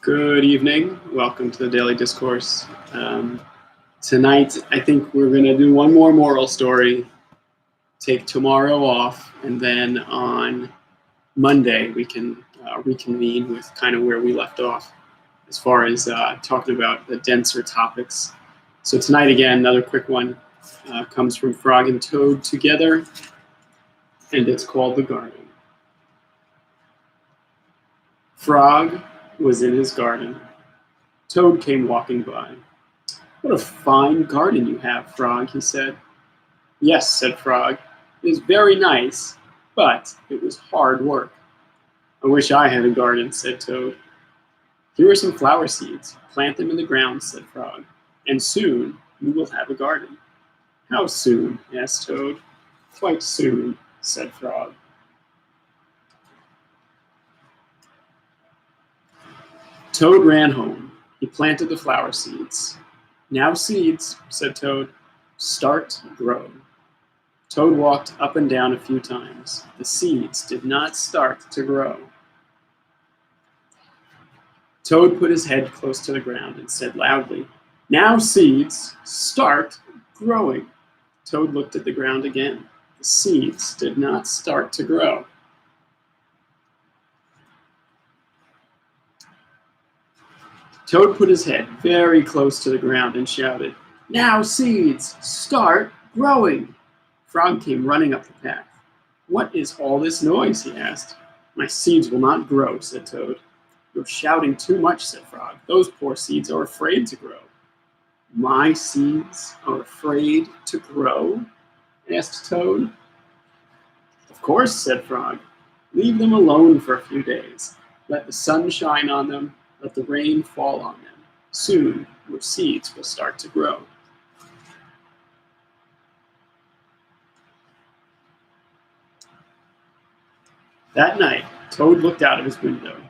Good evening. Welcome to the Daily Discourse. Tonight, I think we're going to do one more moral story, take tomorrow off, and then on Monday we can reconvene with kind of where we left off as far as talking about the denser topics. So tonight, again, another quick one comes from Frog and Toad together, and it's called The Garden. Frog was in his garden. Toad came walking by. "What a fine garden you have, Frog," he said. "Yes," said Frog, "it is very nice, but it was hard work." "I wish I had a garden," said Toad. "Here are some flower seeds. Plant them in the ground," said Frog, "and soon you will have a garden." "How soon?" asked Toad. "Quite soon," said Frog. Toad ran home. He planted the flower seeds. "Now seeds," said Toad, "start growing." Toad walked up and down a few times. The seeds did not start to grow. Toad put his head close to the ground and said loudly, "Now seeds, start growing." Toad looked at the ground again. The seeds did not start to grow. Toad put his head very close to the ground and shouted, "Now seeds, start growing." Frog came running up the path. "What is all this noise?" he asked. "My seeds will not grow," said Toad. "You're shouting too much," said Frog. "Those poor seeds are afraid to grow." "My seeds are afraid to grow?" asked Toad. "Of course," said Frog. "Leave them alone for a few days. Let the sun shine on them. Let the rain fall on them. Soon your seeds will start to grow." That night, Toad looked out of his window.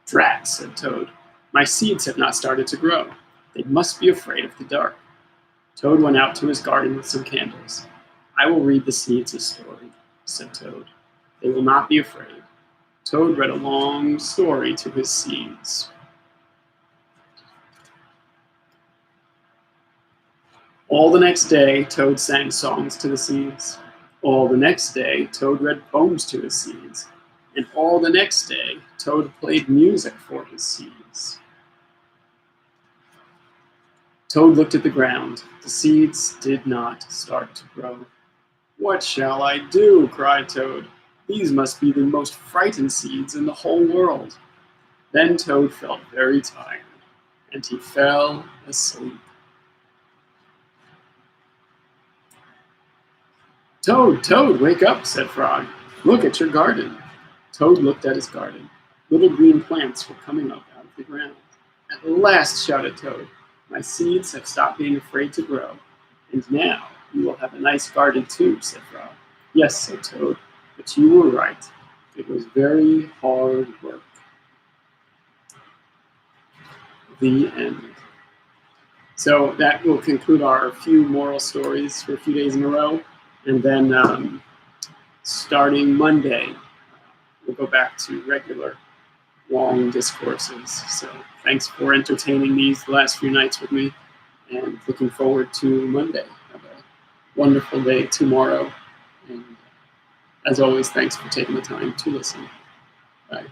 "Drat," said Toad. "My seeds have not started to grow. They must be afraid of the dark." Toad went out to his garden with some candles. "I will read the seeds a story," said Toad. "They will not be afraid." Toad read a long story to his seeds. All the next day, Toad sang songs to the seeds. All the next day, Toad read poems to his seeds. And all the next day, Toad played music for his seeds. Toad looked at the ground. The seeds did not start to grow. "What shall I do?" cried Toad. "These must be the most frightened seeds in the whole world." Then Toad felt very tired, and he fell asleep. "Toad, Toad, wake up," said Frog. "Look at your garden." Toad looked at his garden. Little green plants were coming up out of the ground. "At last," shouted Toad, "my seeds have stopped being afraid to grow. And now you will have a nice garden too," said Frog. "Yes," said Toad, "but you were right. It was very hard work." The end. So that will conclude our few moral stories for a few days in a row. And then starting Monday, we'll go back to regular long discourses. So thanks for entertaining these last few nights with me, and looking forward to Monday. Have a wonderful day tomorrow. And as always, thanks for taking the time to listen. Bye.